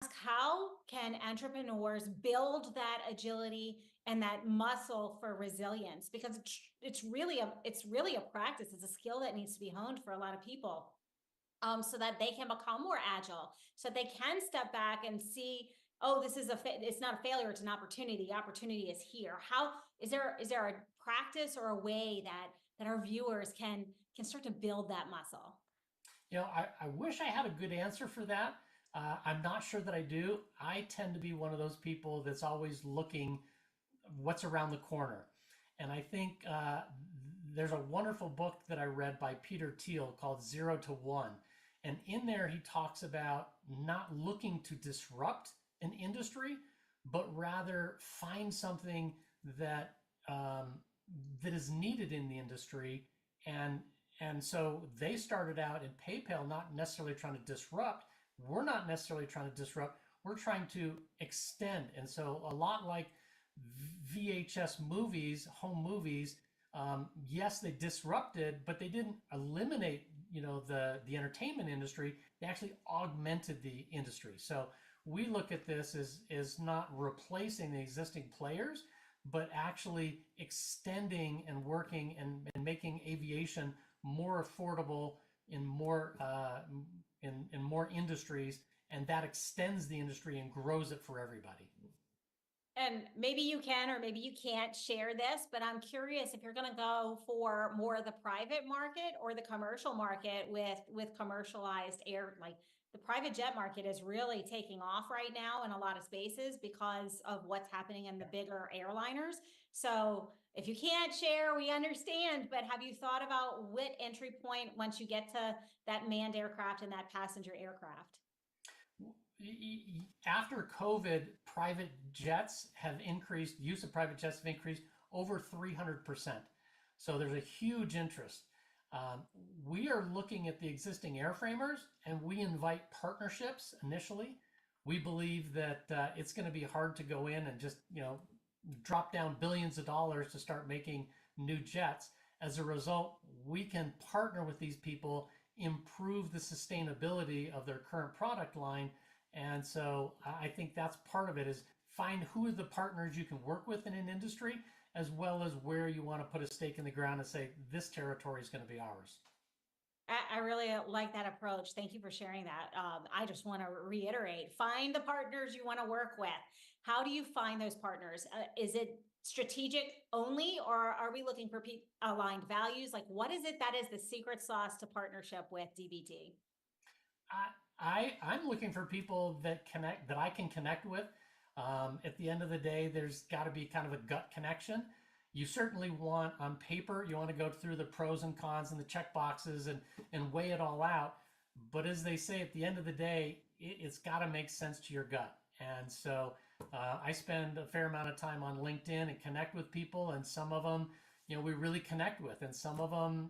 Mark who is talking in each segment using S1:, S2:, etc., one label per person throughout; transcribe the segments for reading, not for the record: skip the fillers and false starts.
S1: How can entrepreneurs build that agility and that muscle for resilience? Because it's really a practice. It's a skill that needs to be honed for a lot of people, so that they can become more agile, so they can step back and see, oh, this is it's not a failure, it's an opportunity. The opportunity is here. How is there a practice or a way that our viewers can start to build that muscle?
S2: I wish I had a good answer for that. I'm not sure that I do. I tend to be one of those people that's always looking what's around the corner. And I think there's a wonderful book that I read by Peter Thiel called Zero to One. And in there, he talks about not looking to disrupt an industry, but rather find something that is needed in the industry. And so they started out in PayPal not necessarily trying to disrupt. We're not necessarily trying to disrupt. We're trying to extend. And so a lot like VHS movies, home movies, yes, they disrupted, but they didn't eliminate, the entertainment industry. They actually augmented the industry. So we look at this as not replacing the existing players, but actually extending and working and making aviation more affordable in more industries, and that extends the industry and grows it for everybody.
S1: And maybe you can, or maybe you can't share this, but I'm curious if you're going to go for more of the private market or the commercial market with commercialized air. Like, the private jet market is really taking off right now in a lot of spaces because of what's happening in the bigger airliners. So if you can't share, we understand, but have you thought about what entry point once you get to that manned aircraft and that passenger aircraft?
S2: After COVID, private jets have increased, use of private jets have increased over 300%. So there's a huge interest. We are looking at the existing airframers and we invite partnerships initially. We believe that it's going to be hard to go in and just, drop down billions of dollars to start making new jets. As a result, we can partner with these people, improve the sustainability of their current product line. And so I think that's part of it, is find who are the partners you can work with in an industry, as well as where you want to put a stake in the ground and say, this territory is going to be ours.
S1: I really like that approach. Thank you for sharing that. I just want to reiterate, find the partners you want to work with. How do you find those partners? Is it strategic only, or are we looking for aligned values? Like, what is it that is the secret sauce to partnership with DBT?
S2: I'm looking for people that I can connect with. At the end of the day, there's got to be kind of a gut connection. You certainly want, on paper, you want to go through the pros and cons and the check boxes and weigh it all out. But as they say, at the end of the day, it's got to make sense to your gut. And so I spend a fair amount of time on LinkedIn and connect with people, and some of them, we really connect with, and some of them,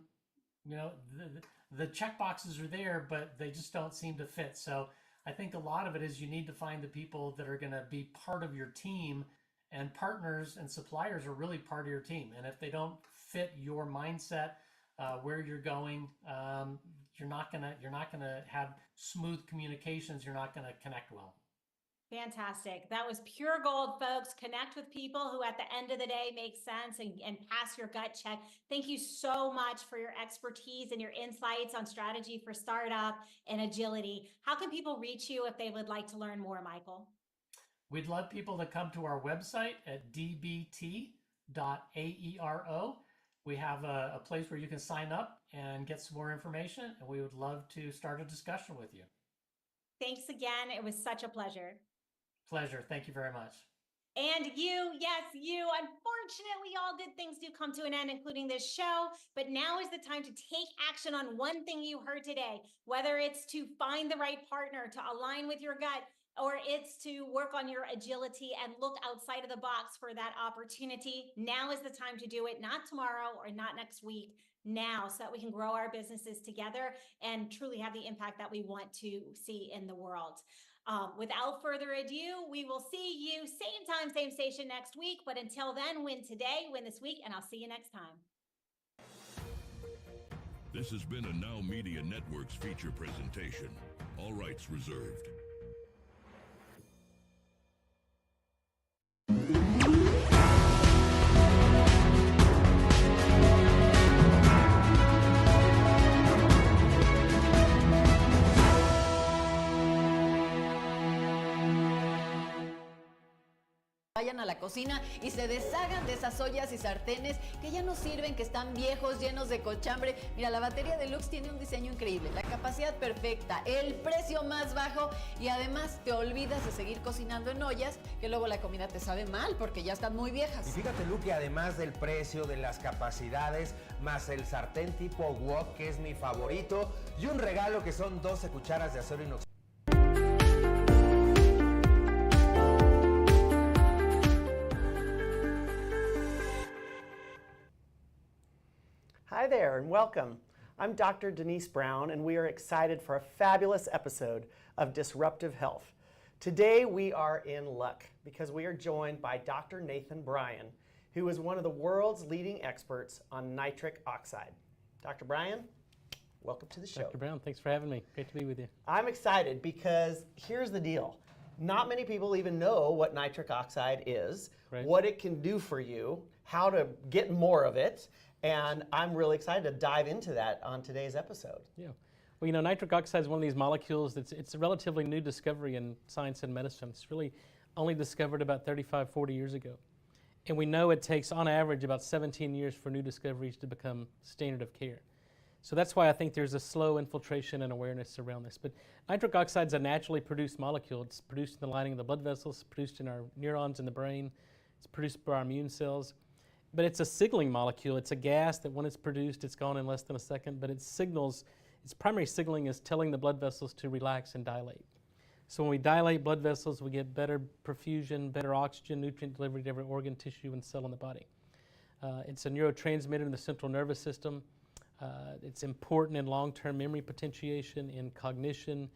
S2: the check boxes are there, but they just don't seem to fit. So I think a lot of it is you need to find the people that are going to be part of your team, and partners and suppliers are really part of your team. And if they don't fit your mindset, where you're going, you're not gonna have smooth communications. You're not gonna connect well.
S1: Fantastic. That was pure gold, folks. Connect with people who at the end of the day make sense, and pass your gut check. Thank you so much for your expertise and your insights on strategy for startup and agility. How can people reach you if they would like to learn more, Michael?
S2: We'd love people to come to our website at dbt.aero. We have a place where you can sign up and get some more information, and we would love to start a discussion with you.
S1: Thanks again. It was such a pleasure.
S2: Pleasure. Thank you very much.
S1: And you, yes, you. Unfortunately, all good things do come to an end, including this show. But now is the time to take action on one thing you heard today, whether it's to find the right partner to align with your gut, or it's to work on your agility and look outside of the box for that opportunity. Now is the time to do it, not tomorrow or not next week, now, so that we can grow our businesses together and truly have the impact that we want to see in the world. Without further ado, we will see you same time, same station next week. But until then, win today, win this week, and I'll see you next time.
S3: This has been a Now Media Networks feature presentation. All rights reserved. vayan a la cocina y se deshagan de esas ollas y sartenes que ya no sirven, que están viejos, llenos de cochambre. Mira, la batería Deluxe tiene un diseño increíble, la capacidad perfecta, el precio más bajo y además te olvidas de seguir cocinando en ollas que luego la comida te sabe mal porque ya están muy viejas.
S4: Y fíjate, Lu, que además del precio, de las capacidades, más el sartén tipo wok, que es mi favorito, y un regalo que son 12 cucharas de acero inoxidable.
S5: Hi there and welcome. I'm Dr. Denise Brown and we are excited for a fabulous episode of Disruptive Health. Today we are in luck because we are joined by Dr. Nathan Bryan, who is one of the world's leading experts on nitric oxide. Dr. Bryan, welcome to the show.
S6: Dr. Brown, thanks for having me. Great to be with you.
S5: I'm excited because here's the deal. Not many people even know what nitric oxide is,
S6: Right.
S5: what it can do for you, how to get more of it, and I'm really excited to dive into that on today's episode.
S6: Yeah. Well, you know, nitric oxide is one of these molecules it's a relatively new discovery in science and medicine. It's really only discovered about 35, 40 years ago. And we know it takes, on average, about 17 years for new discoveries to become standard of care. So that's why I think there's a slow infiltration and awareness around this. But nitric oxide is a naturally produced molecule. It's produced in the lining of the blood vessels, produced in our neurons in the brain. It's produced by our immune cells. But it's a signaling molecule. It's a gas that when it's produced, it's gone in less than a second, but it signals, its primary signaling is telling the blood vessels to relax and dilate. So when we dilate blood vessels, we get better perfusion, better oxygen, nutrient delivery to every organ, tissue, and cell in the body. It's a neurotransmitter in the central nervous system. It's important in long-term memory potentiation, in cognition,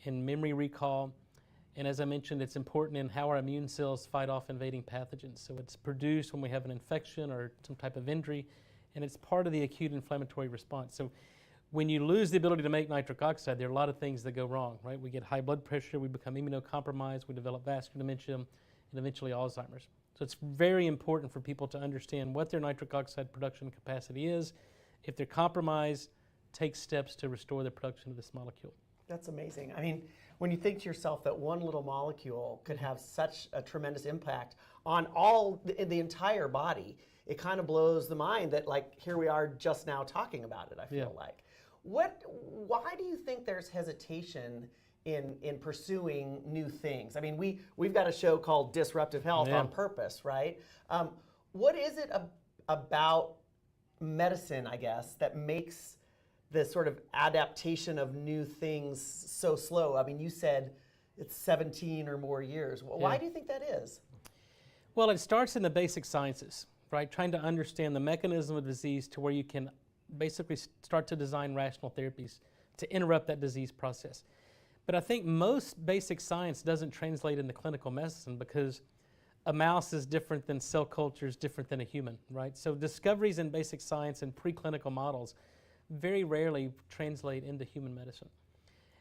S6: in memory recall. And as I mentioned, it's important in how our immune cells fight off invading pathogens. So it's produced when we have an infection or some type of injury, and it's part of the acute inflammatory response. So when you lose the ability to make nitric oxide, there are a lot of things that go wrong, right? We get high blood pressure, we become immunocompromised, we develop vascular dementia, and eventually Alzheimer's. So it's very important for people to understand what their nitric oxide production capacity is. If they're compromised, take steps to restore the production of this molecule.
S5: That's amazing. I mean, when you think to yourself that one little molecule could have such a tremendous impact on the entire body, it kind of blows the mind that, like, here we are just now talking about it, I feel like. Why do you think there's hesitation in pursuing new things? I mean, we've got a show called Disruptive Health on purpose, right? What is it about medicine, I guess, that makes the sort of adaptation of new things so slow? I mean, you said it's 17 or more years. Why do you think that is?
S6: Well, it starts in the basic sciences, right? Trying to understand the mechanism of disease to where you can basically start to design rational therapies to interrupt that disease process. But I think most basic science doesn't translate into clinical medicine because a mouse is different than cell culture is different than a human, right? So discoveries in basic science and preclinical models very rarely translate into human medicine.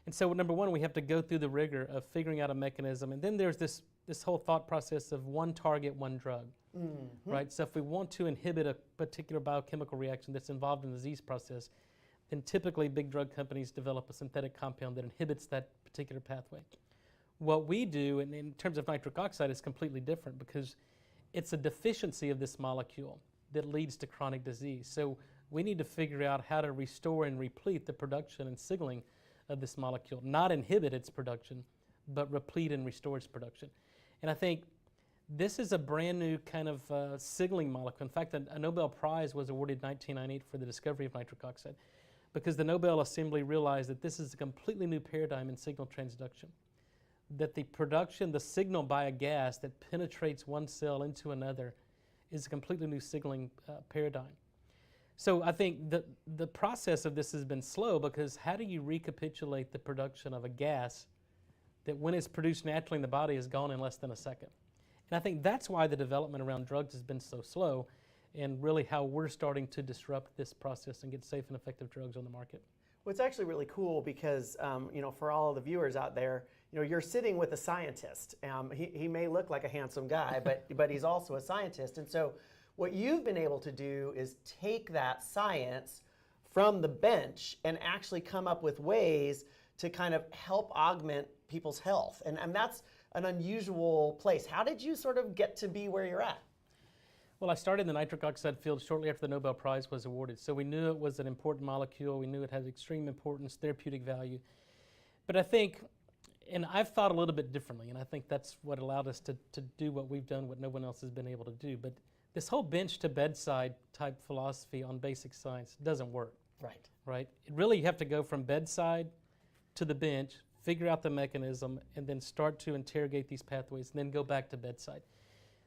S6: And so number one, we have to go through the rigor of figuring out a mechanism. And then there's this whole thought process of one target, one drug, right? So if we want to inhibit a particular biochemical reaction that's involved in the disease process, then typically big drug companies develop a synthetic compound that inhibits that particular pathway. What we do in terms of nitric oxide is completely different because it's a deficiency of this molecule that leads to chronic disease. So we need to figure out how to restore and replete the production and signaling of this molecule, not inhibit its production, but replete and restore its production. And I think this is a brand new kind of signaling molecule. In fact, a Nobel Prize was awarded in 1998 for the discovery of nitric oxide because the Nobel Assembly realized that this is a completely new paradigm in signal transduction, that the production, the signal by a gas that penetrates one cell into another is a completely new signaling paradigm. So I think the process of this has been slow because how do you recapitulate the production of a gas that when it's produced naturally in the body is gone in less than a second? And I think that's why the development around drugs has been so slow and really how we're starting to disrupt this process and get safe and effective drugs on the market.
S5: Well, it's actually really cool because, for all of the viewers out there, you're sitting with a scientist. He may look like a handsome guy, but he's also a scientist. And so what you've been able to do is take that science from the bench and actually come up with ways to kind of help augment people's health. And an unusual place. How did you sort of get to be where you're at?
S6: Well, I started in the nitric oxide field shortly after the Nobel Prize was awarded. So we knew it was an important molecule. We knew it had extreme importance, therapeutic value. But I think, and I've thought a little bit differently, and I think that's what allowed us to do what we've done, what no one else has been able to do. But this whole bench to bedside type philosophy on basic science doesn't work.
S5: Right.
S6: Right? It really, you have to go from bedside to the bench, figure out the mechanism, and then start to interrogate these pathways, and then go back to bedside.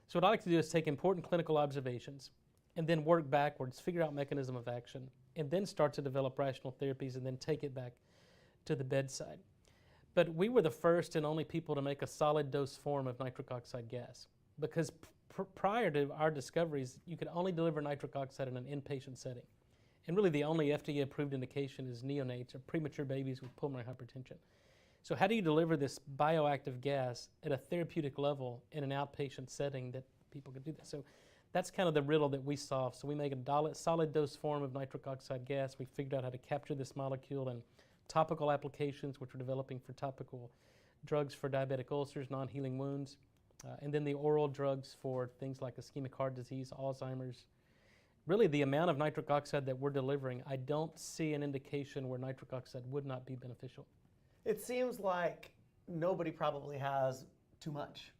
S6: So what I like to do is take important clinical observations and then work backwards, figure out mechanism of action, and then start to develop rational therapies and then take it back to the bedside. But we were the first and only people to make a solid dose form of nitric oxide gas, because prior to our discoveries, you could only deliver nitric oxide in an inpatient setting. And really the only FDA-approved indication is neonates or premature babies with pulmonary hypertension. So how do you deliver this bioactive gas at a therapeutic level in an outpatient setting that people could do that? So that's kind of the riddle that we solved. So we make a solid dose form of nitric oxide gas. We figured out how to capture this molecule in topical applications, which we're developing for topical drugs for diabetic ulcers, non-healing wounds, and then the oral drugs for things like ischemic heart disease, Alzheimer's. Really, the amount of nitric oxide that we're delivering, I don't see an indication where nitric oxide would not be beneficial.
S5: It seems like nobody probably has too much.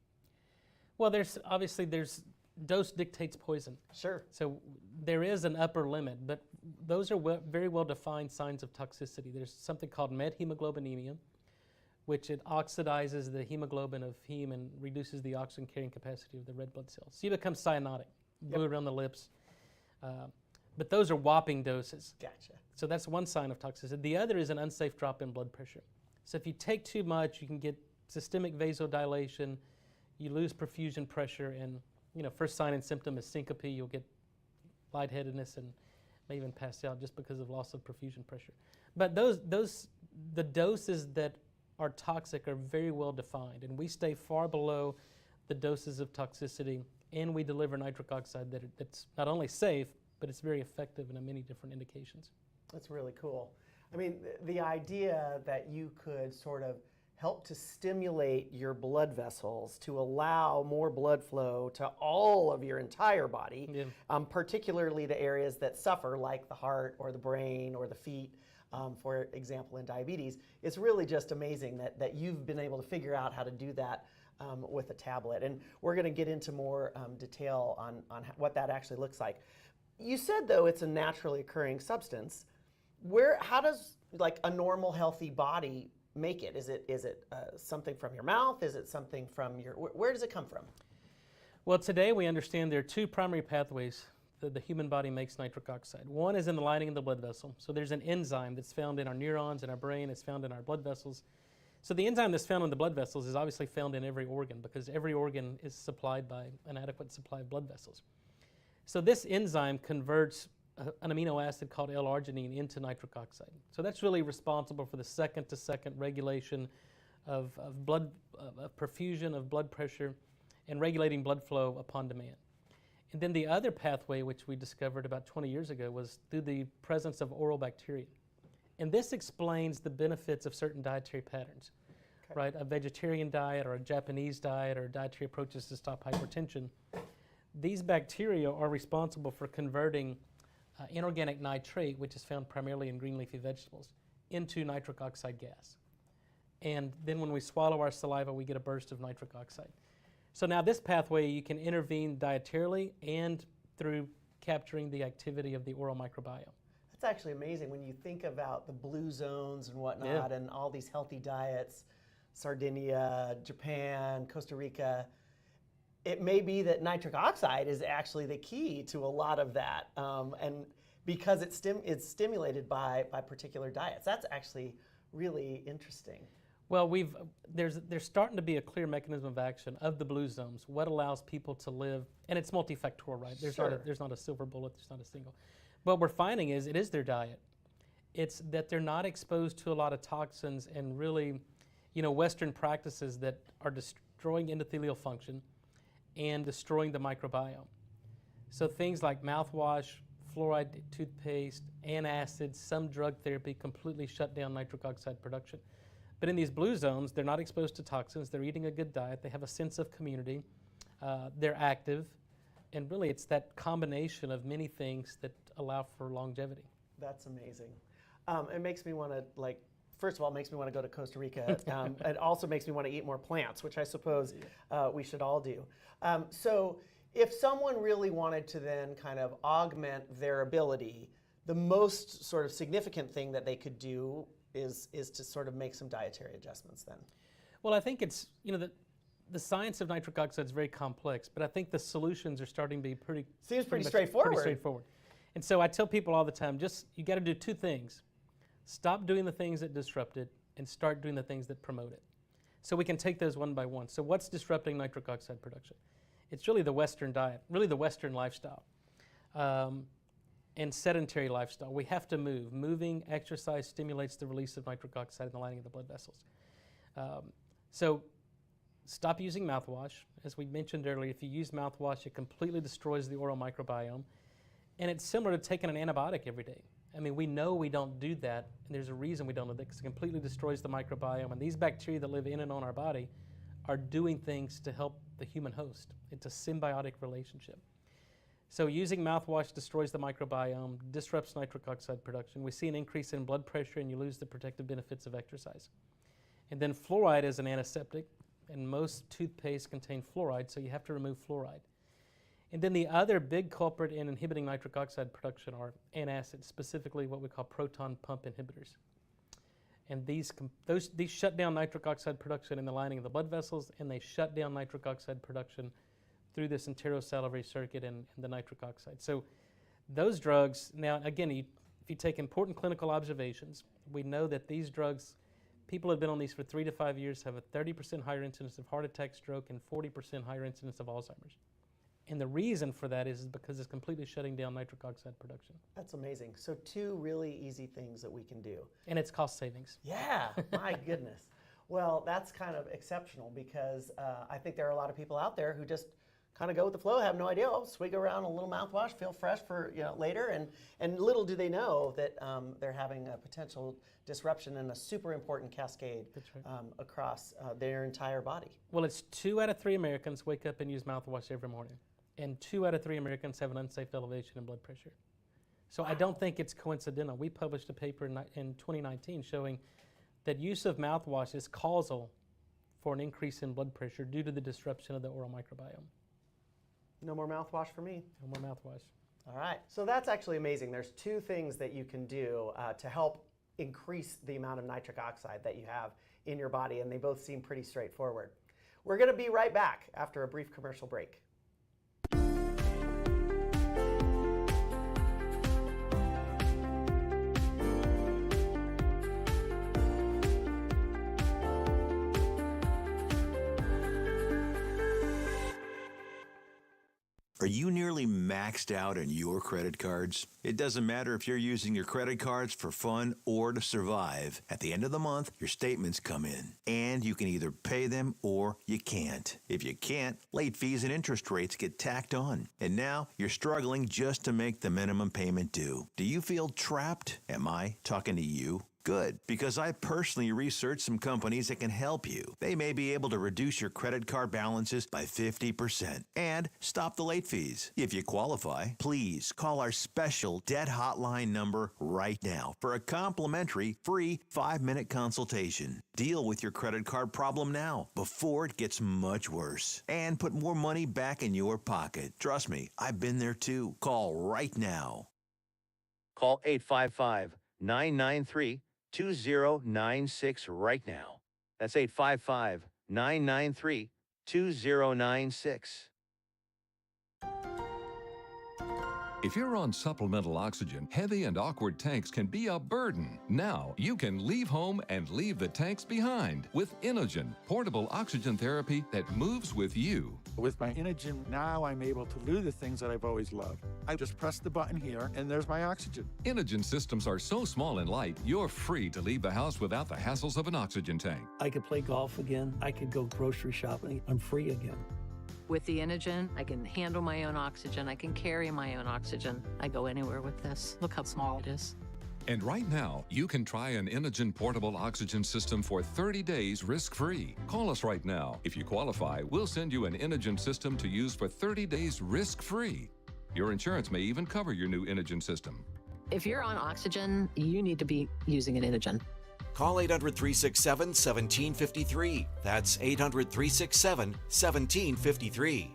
S6: Well, there's dose dictates poison.
S5: Sure.
S6: So there is an upper limit, but those are very well defined signs of toxicity. There's something called methemoglobinemia, which it oxidizes the hemoglobin of heme and reduces the oxygen carrying capacity of the red blood cells. So you become cyanotic, blue around the lips. But those are whopping doses.
S5: Gotcha.
S6: So that's one sign of toxicity. The other is an unsafe drop in blood pressure. So if you take too much, you can get systemic vasodilation, you lose perfusion pressure, and first sign and symptom is syncope. You'll get lightheadedness and may even pass out just because of loss of perfusion pressure. But the doses that are toxic are very well defined, and we stay far below the doses of toxicity, and we deliver nitric oxide that's not only safe, but it's very effective in many different indications.
S5: That's really cool. I mean, the idea that you could sort of help to stimulate your blood vessels to allow more blood flow to all of your entire body, particularly the areas that suffer, like the heart or the brain or the feet, for example, in diabetes. It's really just amazing that you've been able to figure out how to do that with a tablet. And we're going to get into more detail on what that actually looks like. You said, though, it's a naturally occurring substance. How does like a normal healthy body make it? Is it something from your mouth? Is it something from where does it come from?
S6: Well, today we understand there are two primary pathways that the human body makes nitric oxide. One is in the lining of the blood vessel. So there's an enzyme that's found in our neurons, in our brain, it's found in our blood vessels. So the enzyme that's found in the blood vessels is obviously found in every organ, because every organ is supplied by an adequate supply of blood vessels. So this enzyme converts an amino acid called L-arginine into nitric oxide. So that's really responsible for the second-to-second regulation of perfusion, of blood pressure, and regulating blood flow upon demand. And then the other pathway, which we discovered about 20 years ago, was through the presence of oral bacteria. And this explains the benefits of certain dietary patterns, right? A vegetarian diet or a Japanese diet or dietary approaches to stop hypertension. These bacteria are responsible for converting inorganic nitrate, which is found primarily in green leafy vegetables, into nitric oxide gas. And then when we swallow our saliva, we get a burst of nitric oxide. So now this pathway, you can intervene dietarily and through capturing the activity of the oral microbiome.
S5: That's actually amazing when you think about the blue zones and whatnot, and all these healthy diets, Sardinia, Japan, Costa Rica. It may be that nitric oxide is actually the key to a lot of that, and because it's stimulated by particular diets. That's actually really interesting.
S6: Well, there's starting to be a clear mechanism of action of the blue zones. What allows people to live, and it's multifactorial, right? There's not a silver bullet. There's not a single. What we're finding is it is their diet. It's that they're not exposed to a lot of toxins and really, Western practices that are destroying endothelial function and destroying the microbiome. So things like mouthwash, fluoride toothpaste, antacids, some drug therapy completely shut down nitric oxide production. But in these blue zones, they're not exposed to toxins, they're eating a good diet, they have a sense of community, they're active, and really it's that combination of many things that allow for longevity.
S5: That's amazing. It makes me want to, like, first of all, it makes me want to go to Costa Rica. It also makes me want to eat more plants, which I suppose we should all do. So if someone really wanted to then kind of augment their ability, the most sort of significant thing that they could do is to sort of make some dietary adjustments then.
S6: Well, I think it's, the science of nitric oxide is very complex, but I think the solutions are starting to be pretty
S5: straightforward.
S6: Pretty straightforward. And so I tell people all the time, you got to do two things. Stop doing the things that disrupt it and start doing the things that promote it. So we can take those one by one. So what's disrupting nitric oxide production? It's really the Western diet, really the Western lifestyle, and sedentary lifestyle. We have to move. Moving, exercise stimulates the release of nitric oxide in the lining of the blood vessels. So stop using mouthwash. As we mentioned earlier, if you use mouthwash, it completely destroys the oral microbiome. And it's similar to taking an antibiotic every day. I mean, we know we don't do that, and there's a reason we don't do that, because it completely destroys the microbiome. And these bacteria that live in and on our body are doing things to help the human host. It's a symbiotic relationship. So using mouthwash destroys the microbiome, disrupts nitric oxide production. We see an increase in blood pressure, and you lose the protective benefits of exercise. And then fluoride is an antiseptic, and most toothpaste contain fluoride, so you have to remove fluoride. And then the other big culprit in inhibiting nitric oxide production are antacids, specifically what we call proton pump inhibitors. And these shut down nitric oxide production in the lining of the blood vessels, and they shut down nitric oxide production through this enterosalivary circuit and the nitric oxide. So those drugs, now again, if you take important clinical observations, we know that these drugs, people who have been on these for 3 to 5 years have a 30% higher incidence of heart attack, stroke, and 40% higher incidence of Alzheimer's. And the reason for that is because it's completely shutting down nitric oxide production.
S5: That's amazing. So 2 really easy things that we can do.
S6: And it's cost savings.
S5: Yeah, my goodness. Well, that's kind of exceptional, because I think there are a lot of people out there who just kind of go with the flow, have no idea, swig around a little mouthwash, feel fresh for later, and little do they know that they're having a potential disruption in a super important cascade across their entire body.
S6: Well, it's 2 out of 3 Americans wake up and use mouthwash every morning, and 2 out of 3 Americans have an unsafe elevation in blood pressure. So I don't think it's coincidental. We published a paper in 2019 showing that use of mouthwash is causal for an increase in blood pressure due to the disruption of the oral microbiome.
S5: No more mouthwash for me.
S6: No more mouthwash.
S5: All right. So that's actually amazing. There's 2 things that you can do to help increase the amount of nitric oxide that you have in your body, and they both seem pretty straightforward. We're going to be right back after a brief commercial break.
S7: Are you nearly maxed out on your credit cards? It doesn't matter if you're using your credit cards for fun or to survive. At the end of the month, your statements come in, and you can either pay them or you can't. If you can't, late fees and interest rates get tacked on. And now you're struggling just to make the minimum payment due. Do you feel trapped? Am I talking to you? Good, because I personally researched some companies that can help you. They may be able to reduce your credit card balances by 50% and stop the late fees. If you qualify, please call our special debt hotline number right now for a complimentary free 5-minute consultation. Deal with your credit card problem now before it gets much worse and put more money back in your pocket. Trust me, I've been there too. Call right now.
S8: Call 855-993-2096 right now. That's 855-993-2096.
S9: If you're on supplemental oxygen, heavy and awkward tanks can be a burden. Now you can leave home and leave the tanks behind with Inogen, portable oxygen therapy that moves with you.
S10: With my Inogen, now I'm able to do the things that I've always loved. I just press the button here, and there's my oxygen.
S9: Inogen systems are so small and light, you're free to leave the house without the hassles of an oxygen tank.
S11: I could play golf again. I could go grocery shopping. I'm free again.
S12: With the Inogen, I can handle my own oxygen. I can carry my own oxygen. I go anywhere with this. Look how small it is.
S9: And right now, you can try an Inogen portable oxygen system for 30 days risk-free. Call us right now. If you qualify, we'll send you an Inogen system to use for 30 days risk-free. Your insurance may even cover your new Inogen system.
S12: If you're on oxygen, you need to be using an Inogen.
S13: Call 800-367-1753. That's 800-367-1753.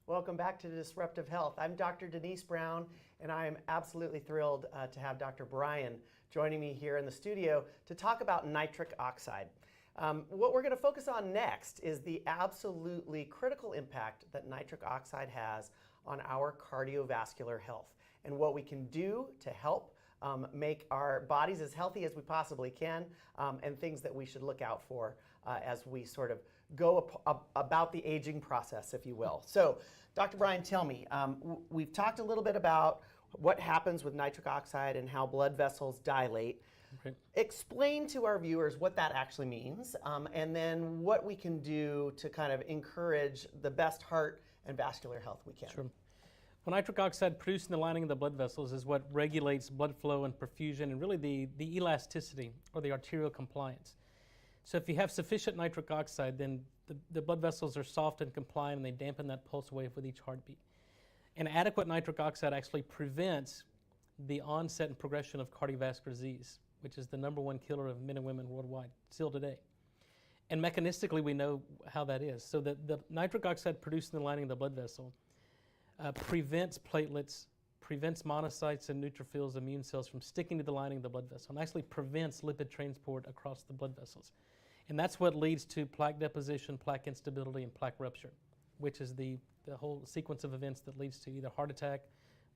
S5: Welcome back to Disruptive Health. I'm Dr. Denise Brown, and I am absolutely thrilled to have Dr. Brian joining me here in the studio to talk about nitric oxide. What we're going to focus on next is the absolutely critical impact that nitric oxide has on our cardiovascular health and what we can do to help make our bodies as healthy as we possibly can, and things that we should look out for as we sort of go about the aging process, if you will. So, Dr. Brian, tell me, we've talked a little bit about what happens with nitric oxide and how blood vessels dilate.
S6: Right.
S5: Explain to our viewers what that actually means, and then what we can do to kind of encourage the best heart and vascular health we can.
S6: Sure. Well, nitric oxide produced in the lining of the blood vessels is what regulates blood flow and perfusion and really the elasticity or the arterial compliance. So if you have sufficient nitric oxide, then the blood vessels are soft and compliant, and they dampen that pulse wave with each heartbeat. And adequate nitric oxide actually prevents the onset and progression of cardiovascular disease, which is the #1 killer of men and women worldwide still today. And mechanistically, we know how that is. So the nitric oxide produced in the lining of the blood vessel prevents platelets, prevents monocytes and neutrophils, immune cells from sticking to the lining of the blood vessel, and actually prevents lipid transport across the blood vessels. And that's what leads to plaque deposition, plaque instability, and plaque rupture, which is the whole sequence of events that leads to either heart attack,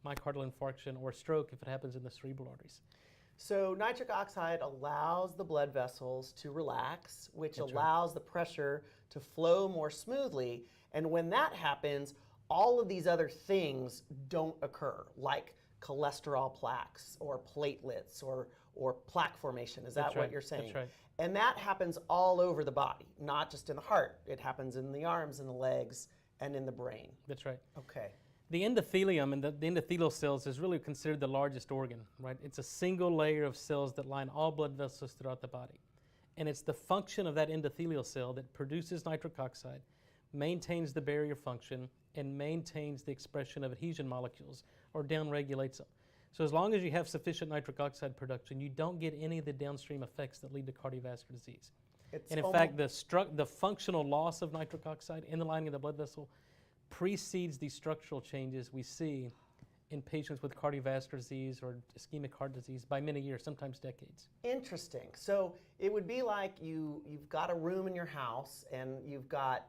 S6: myocardial infarction, or stroke if it happens in the cerebral arteries.
S5: So nitric oxide allows the blood vessels to relax, which allows the pressure to flow more smoothly. And when that happens, all of these other things don't occur, like cholesterol plaques or platelets or plaque formation. Is that what you're saying?
S6: That's right.
S5: And that happens all over the body, not just in the heart. It happens in the arms and the legs and in the brain.
S6: That's right.
S5: Okay.
S6: The endothelium and the endothelial cells is really considered the largest organ, right? It's a single layer of cells that line all blood vessels throughout the body. And it's the function of that endothelial cell that produces nitric oxide, maintains the barrier function, and maintains the expression of adhesion molecules, or downregulates them. So as long as you have sufficient nitric oxide production, you don't get any of the downstream effects that lead to cardiovascular disease. And in fact, the functional loss of nitric oxide in the lining of the blood vessel precedes the structural changes we see in patients with cardiovascular disease or ischemic heart disease by many years, sometimes decades.
S5: Interesting. So it would be like you've got a room in your house, and you've got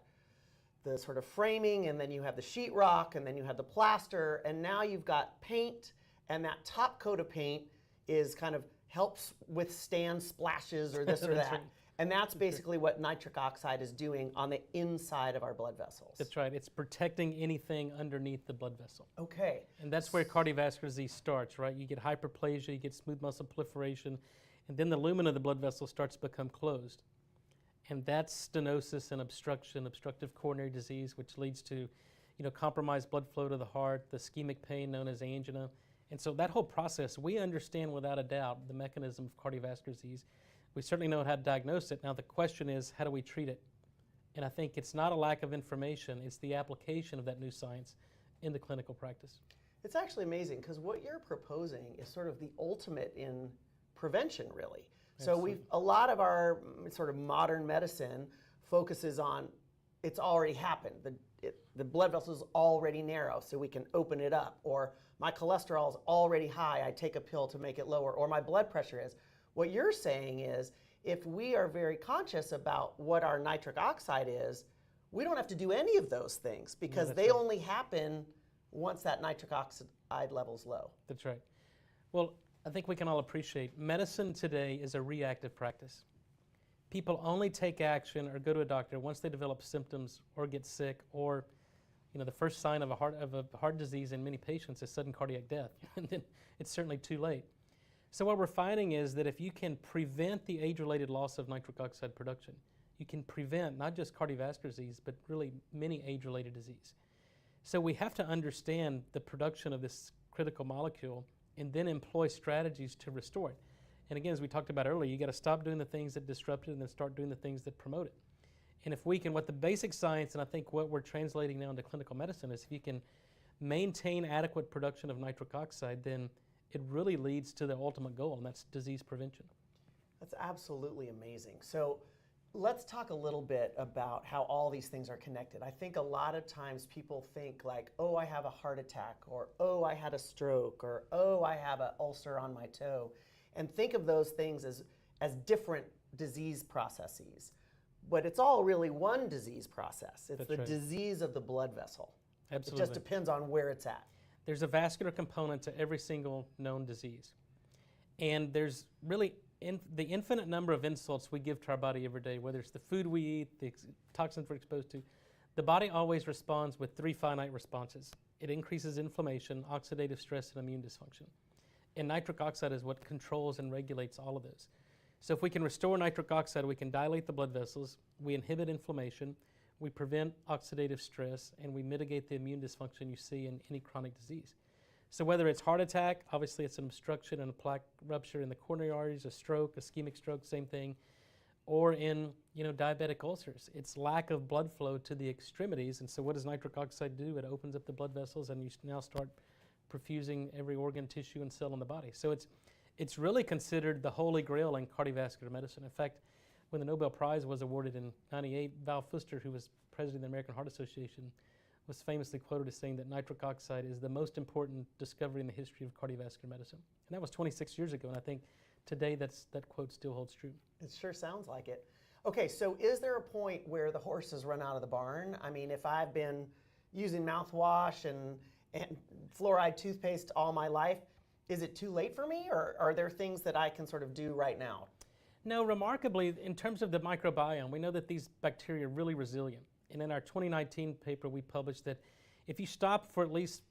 S5: the sort of framing, and then you have the sheetrock, and then you have the plaster, and now you've got paint, and that top coat of paint is kind of helps withstand splashes or this or that.
S6: Right.
S5: And that's basically what nitric oxide is doing on the inside of our blood vessels.
S6: That's right. It's protecting anything underneath the blood vessel.
S5: Okay.
S6: And that's where cardiovascular disease starts, right? You get hyperplasia, you get smooth muscle proliferation, and then the lumen of the blood vessel starts to become closed. And that's stenosis and obstruction, obstructive coronary disease, which leads to, compromised blood flow to the heart, the ischemic pain known as angina. And so that whole process, we understand without a doubt the mechanism of cardiovascular disease. We certainly know how to diagnose it. Now the question is, how do we treat it? And I think it's not a lack of information, it's the application of that new science in the clinical practice.
S5: It's actually amazing, because what you're proposing is sort of the ultimate in prevention, really. So a lot of our sort of modern medicine focuses on it's already happened. The blood vessel is already narrow, so we can open it up. Or my cholesterol is already high, I take a pill to make it lower. Or my blood pressure is. What you're saying is, if we are very conscious about what our nitric oxide is, we don't have to do any of those things, because they only happen once that nitric oxide level's low.
S6: That's right. Well, I think we can all appreciate medicine today is a reactive practice. People only take action or go to a doctor once they develop symptoms or get sick or The first sign of a heart disease in many patients is sudden cardiac death, and then it's certainly too late. So what we're finding is that if you can prevent the age-related loss of nitric oxide production, you can prevent not just cardiovascular disease, but really many age-related disease. So we have to understand the production of this critical molecule and then employ strategies to restore it. And again, as we talked about earlier, you got to stop doing the things that disrupt it and then start doing the things that promote it. And if we can, what the basic science, and I think what we're translating now into clinical medicine, is if you can maintain adequate production of nitric oxide, then it really leads to the ultimate goal, and that's disease prevention.
S5: That's absolutely amazing. So let's talk a little bit about how all these things are connected. I think a lot of times people think like, oh, I have a heart attack, or oh, I had a stroke, or oh, I have an ulcer on my toe, and think of those things as different disease processes. But it's all really one disease process. It's the disease of the blood vessel.
S6: Absolutely.
S5: It just depends on where it's at.
S6: There's a vascular component to every single known disease. And there's really the infinite number of insults we give to our body every day, whether it's the food we eat, the toxins we're exposed to. The body always responds with 3 finite responses. It increases inflammation, oxidative stress, and immune dysfunction. And nitric oxide is what controls and regulates all of those. So if we can restore nitric oxide, we can dilate the blood vessels, we inhibit inflammation, we prevent oxidative stress, and we mitigate the immune dysfunction you see in any chronic disease. So whether it's heart attack, obviously it's an obstruction and a plaque rupture in the coronary arteries, a stroke, ischemic stroke, same thing, or in diabetic ulcers, it's lack of blood flow to the extremities. And so what does nitric oxide do? It opens up the blood vessels, and you now start perfusing every organ, tissue, and cell in the body. So it's really considered the holy grail in cardiovascular medicine. In fact, when the Nobel Prize was awarded in '98, Val Fuster, who was president of the American Heart Association, was famously quoted as saying that nitric oxide is the most important discovery in the history of cardiovascular medicine. And that was 26 years ago, and I think today that quote still holds true.
S5: It sure sounds like it. Okay, so is there a point where the horses run out of the barn? I mean, if I've been using mouthwash and fluoride toothpaste all my life, is it too late for me, or are there things that I can sort of do right now?
S6: No, remarkably, in terms of the microbiome, we know that these bacteria are really resilient. And in our 2019 paper, we published that if you stop for at least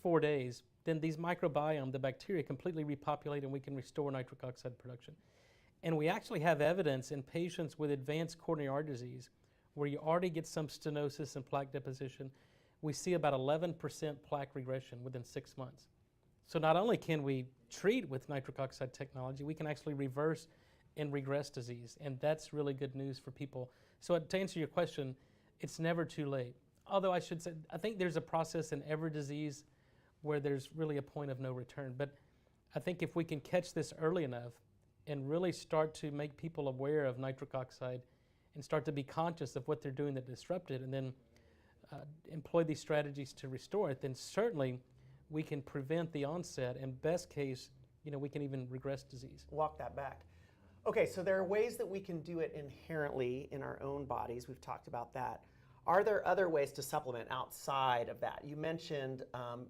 S6: 4 days, then these microbiome, the bacteria, completely repopulate, and we can restore nitric oxide production. And we actually have evidence in patients with advanced coronary artery disease, where you already get some stenosis and plaque deposition. We see about 11% plaque regression within 6 months. So not only can we treat with nitric oxide technology, we can actually reverse and regress disease, and that's really good news for people. So to answer your question, it's never too late. Although I should say, I think there's a process in every disease where there's really a point of no return. But I think if we can catch this early enough and really start to make people aware of nitric oxide and start to be conscious of what they're doing that disrupt it, and then employ these strategies to restore it, then certainly we can prevent the onset, and best case, we can even regress disease.
S5: Walk that back. Okay, so there are ways that we can do it inherently in our own bodies. We've talked about that. Are there other ways to supplement outside of that? You mentioned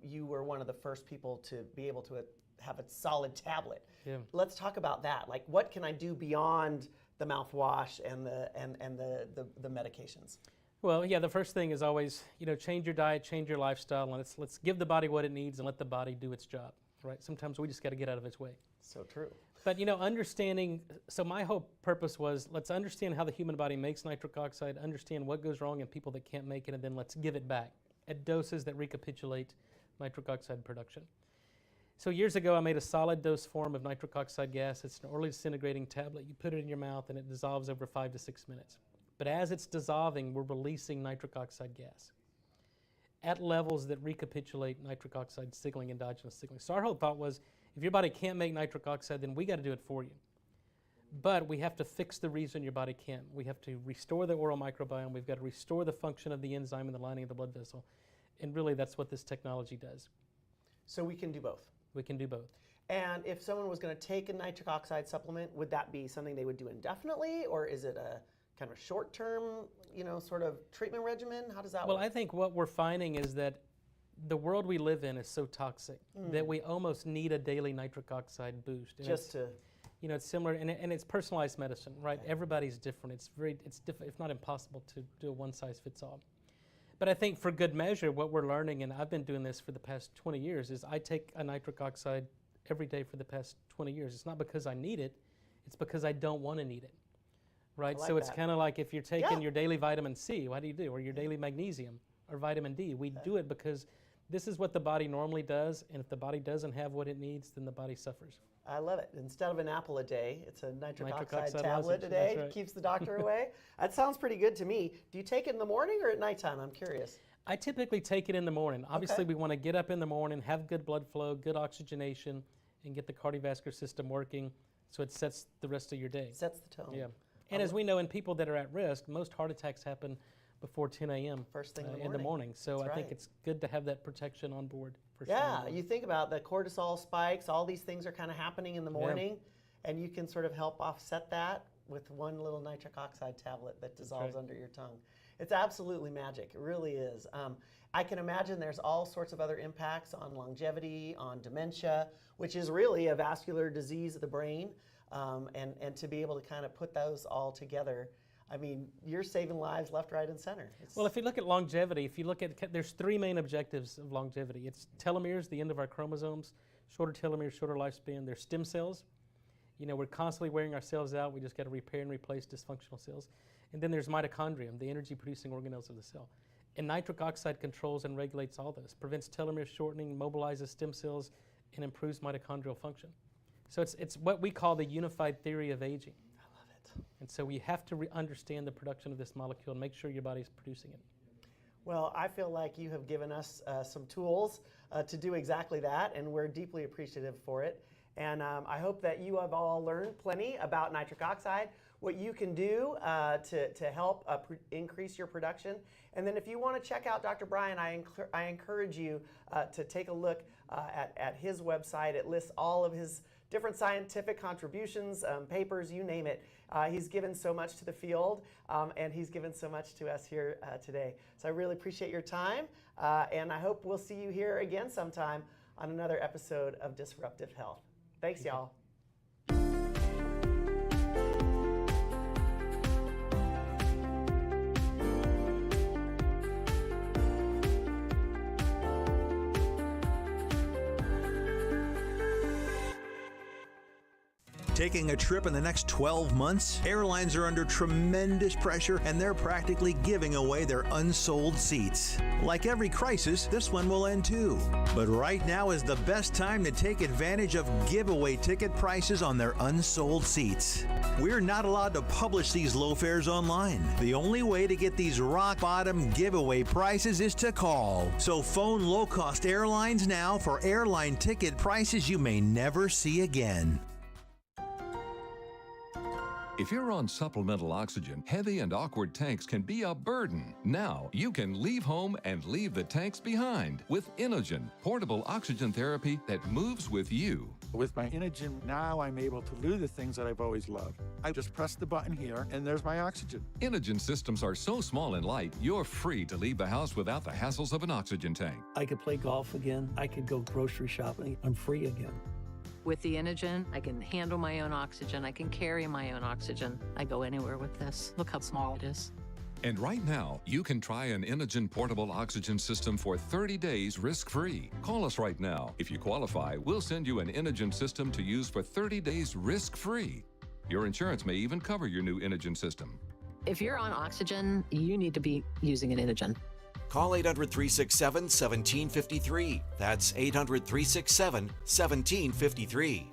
S5: you were one of the first people to be able to have a solid tablet.
S6: Yeah.
S5: Let's talk about that. Like, what can I do beyond the mouthwash and the medications?
S6: Well, yeah, the first thing is always, change your diet, change your lifestyle, and let's give the body what it needs and let the body do its job, right? Sometimes we just got to get out of its way.
S5: So true.
S6: But, understanding, so my whole purpose was, let's understand how the human body makes nitric oxide, understand what goes wrong in people that can't make it, and then let's give it back at doses that recapitulate nitric oxide production. So years ago, I made a solid dose form of nitric oxide gas. It's an orally disintegrating tablet. You put it in your mouth, and it dissolves over 5 to 6 minutes. But as it's dissolving, we're releasing nitric oxide gas at levels that recapitulate nitric oxide signaling, endogenous signaling. So our whole thought was, if your body can't make nitric oxide, then we got to do it for you. But we have to fix the reason your body can't. We have to restore the oral microbiome. We've got to restore the function of the enzyme in the lining of the blood vessel. And really, that's what this technology does.
S5: So we can do both?
S6: We can do both.
S5: And if someone was going to take a nitric oxide supplement, would that be something they would do indefinitely, or is it a kind of a short-term, sort of treatment regimen? How does that work?
S6: Well, I think what we're finding is that the world we live in is so toxic that we almost need a daily nitric oxide boost. And it's similar, and it's personalized medicine, right? Okay. Everybody's different. It's if not impossible to do a one-size-fits-all. But I think for good measure, what we're learning, and I've been doing this for the past 20 years, is I take a nitric oxide every day for the past 20 years. It's not because I need it, it's because I don't want to need it, right?
S5: I like
S6: So it's
S5: that.
S6: kind of like if you're taking your daily vitamin C, what do? Or your daily magnesium or vitamin D. We do it because this is what the body normally does, and if the body doesn't have what it needs, then the body suffers.
S5: I love it. Instead of an apple a day, it's a nitric oxide
S6: oxide
S5: tablet
S6: lozenge,
S5: a day.
S6: that's right.
S5: Keeps the doctor away. That sounds pretty good to me. Do you take it in the morning or at nighttime? I'm curious.
S6: I typically take it in the morning. Obviously, we want to get up in the morning, have good blood flow, good oxygenation, and get the cardiovascular system working so it sets the rest of your day.
S5: Sets the tone.
S6: Yeah. And as we know, in people that are at risk, most heart attacks happen before 10 a.m.
S5: First thing
S6: in the morning. So
S5: That's
S6: I think
S5: right.
S6: it's good to have that protection on board. For
S5: Yeah, you think about the cortisol spikes, all these things are kind of happening in the morning, and you can sort of help offset that with one little nitric oxide tablet that dissolves under your tongue. It's absolutely magic. It really is. I can imagine there's all sorts of other impacts on longevity, on dementia, which is really a vascular disease of the brain, and to be able to kind of put those all together. I mean, you're saving lives left, right, and center.
S6: Well, if you look at longevity, if you look at, there's three main objectives of longevity. It's telomeres, the end of our chromosomes, shorter telomeres, shorter lifespan. There's stem cells. You know, we're constantly wearing our cells out. We just got to repair and replace dysfunctional cells. And then there's mitochondrium, the energy-producing organelles of the cell. And nitric oxide controls and regulates all those, prevents telomere shortening, mobilizes stem cells, and improves mitochondrial function. So it's what we call the unified theory of aging. And so we have to understand the production of this molecule and make sure your body's producing it.
S5: Well, I feel like you have given us some tools to do exactly that, and we're deeply appreciative for it. And I hope that you have all learned plenty about nitric oxide, what you can do to help increase your production. And then if you want to check out Dr. Brian, I encourage you to take a look at his website. It lists all of his different scientific contributions, papers, you name it. He's given so much to the field, and he's given so much to us here today. So I really appreciate your time, and I hope we'll see you here again sometime on another episode of Disruptive Health. Thanks, y'all.
S7: Taking a trip in the next 12 months? Airlines are under tremendous pressure and they're practically giving away their unsold seats. Like every crisis, this one will end too. But right now is the best time to take advantage of giveaway ticket prices on their unsold seats. We're not allowed to publish these low fares online. The only way to get these rock bottom giveaway prices is to call. So phone low-cost airlines now for airline ticket prices you may never see again.
S9: If you're on supplemental oxygen, heavy and awkward tanks can be a burden. Now you can leave home and leave the tanks behind with Inogen, portable oxygen therapy that moves with you.
S10: With my Inogen, now I'm able to do the things that I've always loved. I just press the button here, and there's my oxygen.
S9: Inogen systems are so small and light, you're free to leave the house without the hassles of an oxygen tank.
S11: I could play golf again. I could go grocery shopping. I'm free again.
S12: With the Inogen, I can handle my own oxygen. I can carry my own oxygen. I go anywhere with this. Look how small it is.
S9: And right now, you can try an Inogen portable oxygen system for 30 days risk-free. Call us right now. If you qualify, we'll send you an Inogen system to use for 30 days risk-free. Your insurance may even cover your new Inogen system.
S12: If you're on oxygen, you need to be using an Inogen.
S13: Call 800-367-1753. That's 800-367-1753.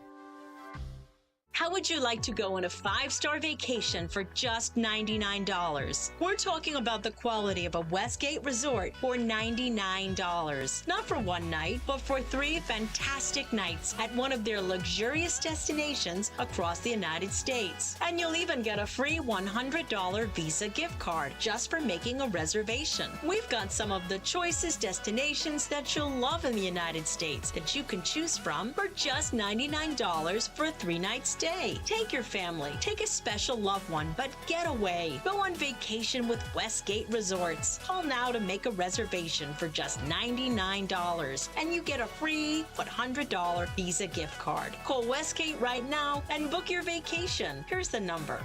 S14: How would you like to go on a 5-star vacation for just $99? We're talking about the quality of a Westgate resort for $99. Not for one night, but for 3 fantastic nights at one of their luxurious destinations across the United States. And you'll even get a free $100 Visa gift card just for making a reservation. We've got some of the choicest destinations that you'll love in the United States that you can choose from for just $99 for a 3-night stay. Take your family, take a special loved one, but get away. Go on vacation with Westgate Resorts. Call now to make a reservation for just $99, and you get a free $100 Visa gift card. Call Westgate right now and book your vacation. Here's the number.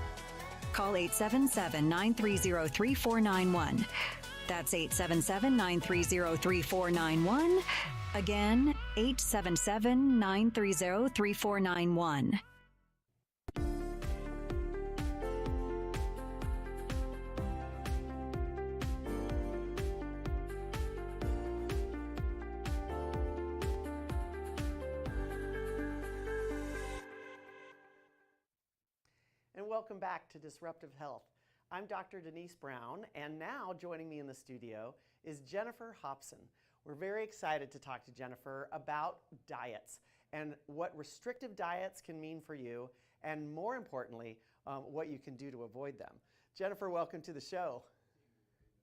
S15: Call 877-930-3491. That's 877-930-3491. Again, 877-930-3491.
S5: And welcome back to Disruptive Health. I'm Dr. Denise Brown, and now joining me in the studio is Jennifer Hobson. We're very excited to talk to Jennifer about diets and what restrictive diets can mean for you, and more importantly, what you can do to avoid them. Jennifer, welcome to the show.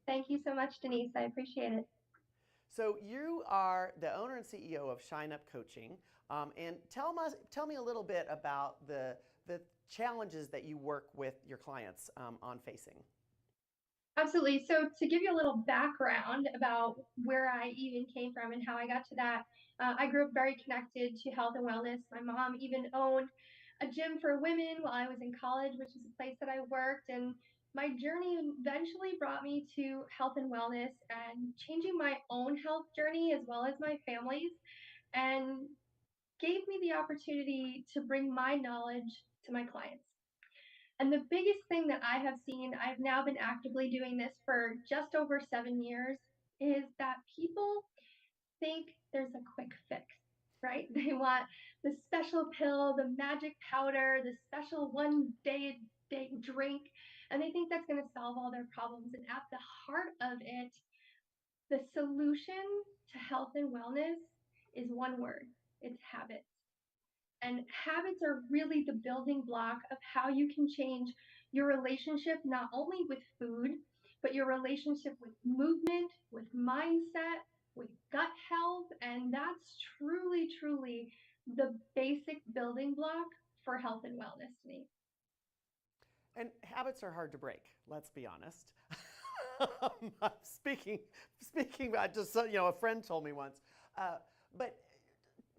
S16: Thank you so much, Denise. I appreciate it.
S5: So you are the owner and CEO of Shine Up Coaching, and tell me a little bit about the challenges that you work with your clients on facing.
S16: Absolutely. So to give you a little background about where I even came from and how I got to that, I grew up very connected to health and wellness. My mom even owned a gym for women while I was in college, which is a place that I worked. And my journey eventually brought me to health and wellness and changing my own health journey as well as my family's, and gave me the opportunity to bring my knowledge to my clients. And the biggest thing that I have seen, I've now been actively doing this for just over 7 years, is that people think there's a quick fix, right? They want the special pill, the magic powder, the special one day drink, and they think that's going to solve all their problems. And at the heart of it, the solution to health and wellness is one word: it's habits. And habits are really the building block of how you can change your relationship, not only with food, but your relationship with movement, with mindset, with gut health. And that's truly, truly the basic building block for health and wellness to me.
S5: And habits are hard to break, let's be honest. speaking about just, a friend told me once. But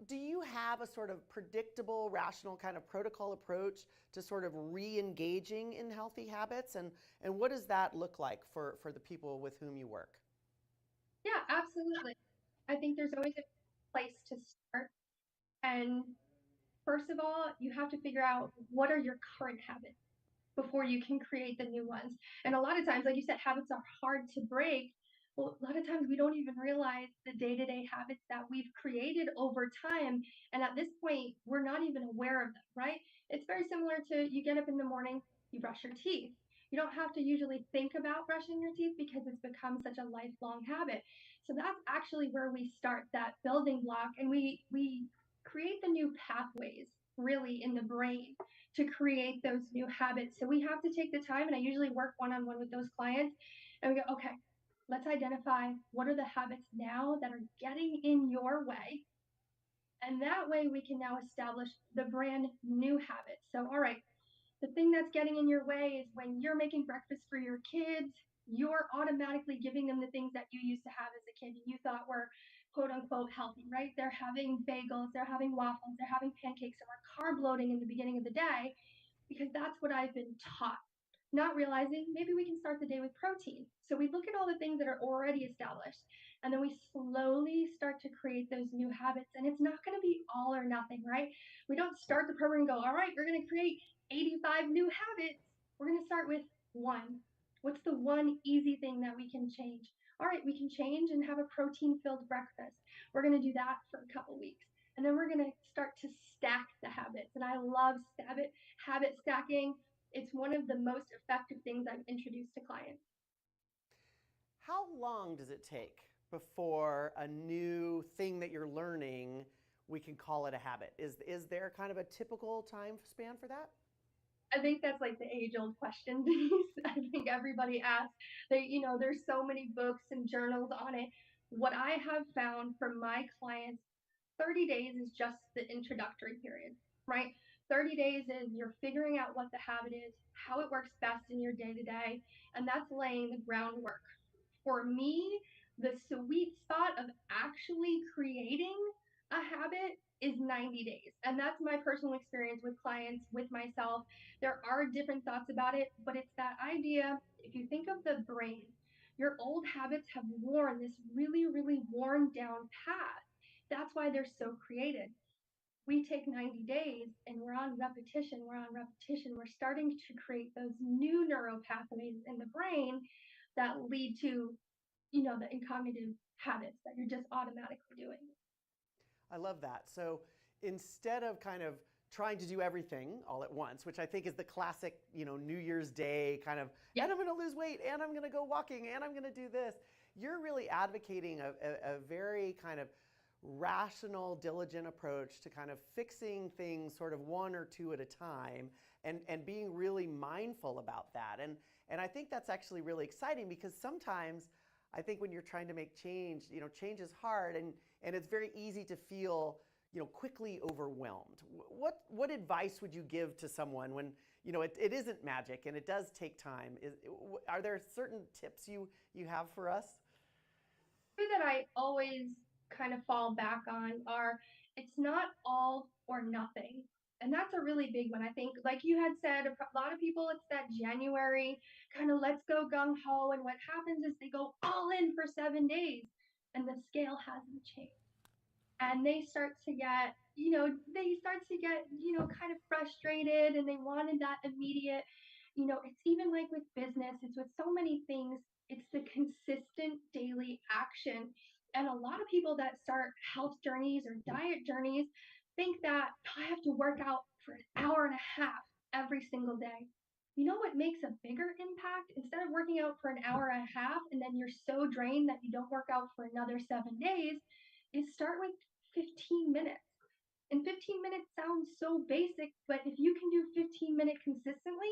S5: do you have a sort of predictable, rational kind of protocol approach to sort of re-engaging in healthy habits? And what does that look like for the people with whom you work?
S16: Yeah, absolutely. I think there's always a place to start. And first of all, you have to figure out what are your current habits before you can create the new ones. And a lot of times, like you said, habits are hard to break. Well, a lot of times we don't even realize the day-to-day habits that we've created over time. And at this point, we're not even aware of them, right? It's very similar to you get up in the morning, you brush your teeth. You don't have to usually think about brushing your teeth because it's become such a lifelong habit. So that's actually where we start that building block, and we create the new pathways really in the brain to create those new habits. So we have to take the time, and I usually work one-on-one with those clients, and we go, okay, let's identify what are the habits now that are getting in your way. And that way we can now establish the brand new habits. So, all right, the thing that's getting in your way is when you're making breakfast for your kids, you're automatically giving them the things that you used to have as a kid and you thought were quote unquote healthy, right? They're having bagels, they're having waffles, they're having pancakes, and we're carb loading in the beginning of the day because that's what I've been taught. Not realizing maybe we can start the day with protein. So we look at all the things that are already established, and then we slowly start to create those new habits. And it's not going to be all or nothing, right? We don't start the program and go, all right, we're going to create 85 new habits. We're going to start with one. What's the one easy thing that we can change? All right, we can change and have a protein-filled breakfast. We're going to do that for a couple weeks. And then we're going to start to stack the habits. And I love habit stacking. It's one of the most effective things I've introduced to clients.
S5: How long does it take before a new thing that you're learning, we can call it a habit? Is there kind of a typical time span for that?
S16: I think that's like the age-old question, Denise. I think everybody asks. There's so many books and journals on it. What I have found for my clients, 30 days is just the introductory period, right? 30 days is you're figuring out what the habit is, how it works best in your day-to-day, and that's laying the groundwork. For me, the sweet spot of actually creating a habit is 90 days. And that's my personal experience with clients, with myself. There are different thoughts about it, but it's that idea. If you think of the brain, Your old habits have worn this really, really worn down path. That's why they're so created. We take 90 days and we're on repetition, we're starting to create those new neural pathways in the brain that lead to, the cognitive habits that you're just automatically doing.
S5: I love that. So instead of kind of trying to do everything all at once, which I think is the classic, New Year's Day kind of, and I'm going to lose weight, and I'm going to go walking, and I'm going to do this, you're really advocating a very kind of rational, diligent approach to kind of fixing things sort of one or two at a time, and being really mindful about that. And I think that's actually really exciting, because sometimes I think when you're trying to make change, change is hard, and it's very easy to feel, quickly overwhelmed. What advice would you give to someone when, it isn't magic and it does take time? Are there certain tips you have for us?
S16: That I always kind of fall back on are, it's not all or nothing. And that's a really big one. I think, like you had said, a lot of people, it's that January kind of let's go gung ho. And what happens is they go all in for 7 days and the scale hasn't changed. And they start to get, kind of frustrated, and they wanted that immediate, it's even like with business, it's with so many things, it's the consistent daily action. And a lot of people that start health journeys or diet journeys think that I have to work out for an hour and a half every single day. You know what makes a bigger impact? Instead of working out for an hour and a half and then you're so drained that you don't work out for another 7 days, is start with 15 minutes. And 15 minutes sounds so basic, but if you can do 15-minute consistently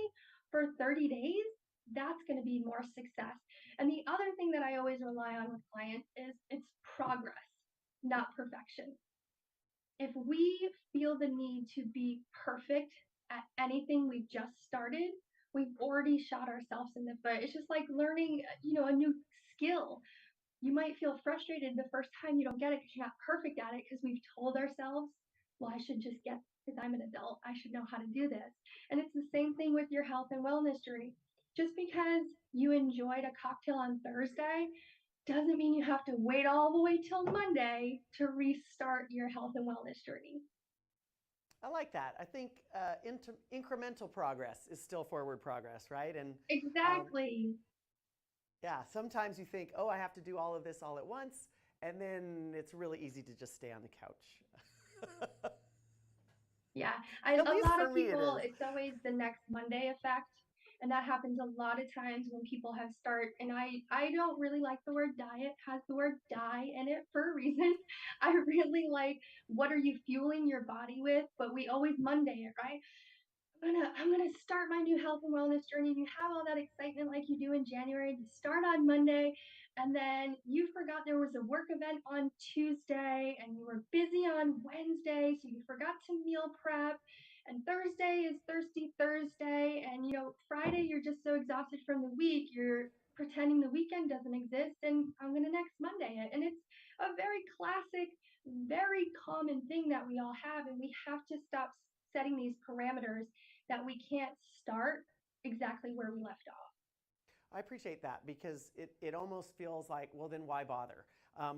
S16: for 30 days, that's going to be more success. And the other thing that I always rely on with clients is it's progress, not perfection. If we feel the need to be perfect at anything we've just started, we've already shot ourselves in the foot. It's just like learning, a new skill. You might feel frustrated the first time you don't get it because you're not perfect at it, because we've told ourselves, well, I should just get, because I'm an adult, I should know how to do this. And it's the same thing with your health and wellness journey. Just because you enjoyed a cocktail on Thursday doesn't mean you have to wait all the way till Monday to restart your health and wellness journey.
S5: I like that. I think incremental progress is still forward progress, right? And
S16: exactly.
S5: Yeah, sometimes you think, oh, I have to do all of this all at once, and then it's really easy to just stay on the couch.
S16: Yeah, a lot of people, it's always the next Monday effect. And that happens a lot of times when people have and I don't really like the word diet, has the word die in it for a reason. I really like, what are you fueling your body with? But we always Monday it, right? I'm gonna start my new health and wellness journey. You have all that excitement like you do in January to start on Monday, and then you forgot there was a work event on Tuesday, and you were busy on Wednesday, so you forgot to meal prep. And Thursday is Thirsty Thursday, and Friday you're just so exhausted from the week, you're pretending the weekend doesn't exist, and I'm gonna next Monday it. And it's a very classic, very common thing that we all have, and we have to stop setting these parameters that we can't start exactly where we left off.
S5: I appreciate that, because it almost feels like, well, then why bother?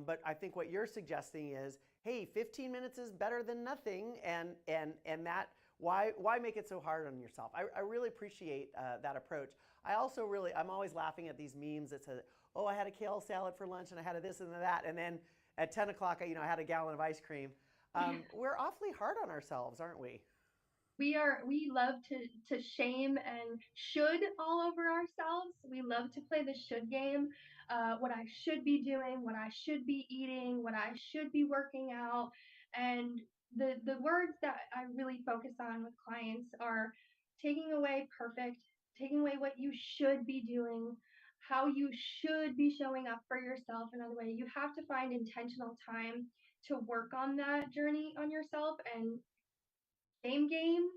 S5: But I think what you're suggesting is, hey, 15 minutes is better than nothing, and that, why make it so hard on yourself? I really appreciate that approach. I'm always laughing at these memes that say, oh, I had a kale salad for lunch, and I had a this and a that, and then at 10 o'clock, I had a gallon of ice cream. We're awfully hard on ourselves, aren't we?
S16: We love to shame and should all over ourselves. We love to play the should game. What I should be doing, what I should be eating, what I should be working out. And the words that I really focus on with clients are taking away perfect, taking away what you should be doing, how you should be showing up for yourself. Another way, you have to find intentional time to work on that journey on yourself. And shame game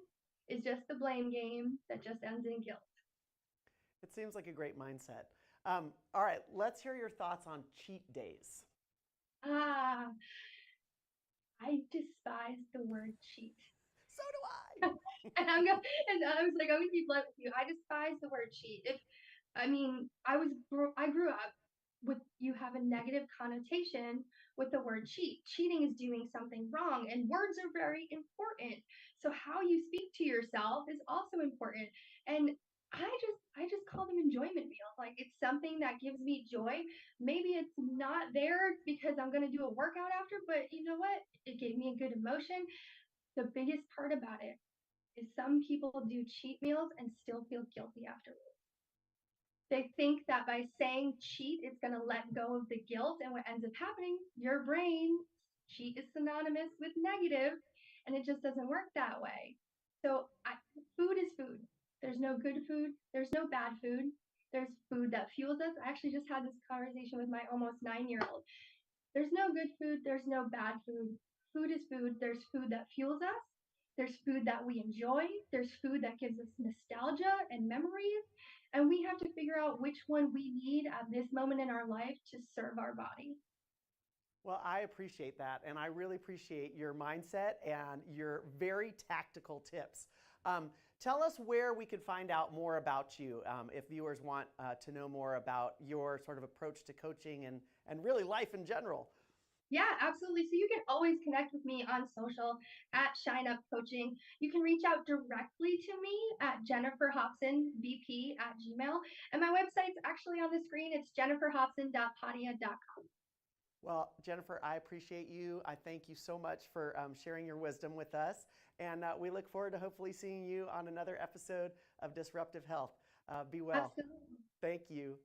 S16: is just the blame game that just ends in guilt.
S5: It seems like a great mindset. All right, let's hear your thoughts on cheat days.
S16: I despise the word cheat.
S5: So do I.
S16: and I was like, I'm gonna be blunt with you. I despise the word cheat. I grew up negative connotation with the word cheat. Cheating is doing something wrong, and words are very important. So how you speak to yourself is also important. And I just call them enjoyment meals. Like, it's something that gives me joy. Maybe it's not there because I'm going to do a workout after, but you know what? It gave me a good emotion. The biggest part about it is some people do cheat meals and still feel guilty afterwards. They think that by saying cheat, it's going to let go of the guilt. And what ends up happening, your brain, cheat is synonymous with negative, and it just doesn't work that way. So, food is food. There's no good food, there's no bad food. There's food that fuels us. I actually just had this conversation with my almost 9-year-old. There's no good food, there's no bad food. Food is food. There's food that fuels us. There's food that we enjoy. There's food that gives us nostalgia and memories. And we have to figure out which one we need at this moment in our life to serve our body.
S5: Well, I appreciate that, and I really appreciate your mindset and your very tactical tips. Tell us where we can find out more about you if viewers want to know more about your sort of approach to coaching and really life in general.
S16: Yeah, absolutely. So you can always connect with me on social at Shine Up Coaching. You can reach out directly to me at jenniferhobsonvp@gmail. And my website's actually on the screen. It's jenniferhobson.padia.com.
S5: Well, Jennifer, I appreciate you. I thank you so much for sharing your wisdom with us. And we look forward to hopefully seeing you on another episode of Disruptive Health. Be well.
S16: Absolutely.
S5: Thank you.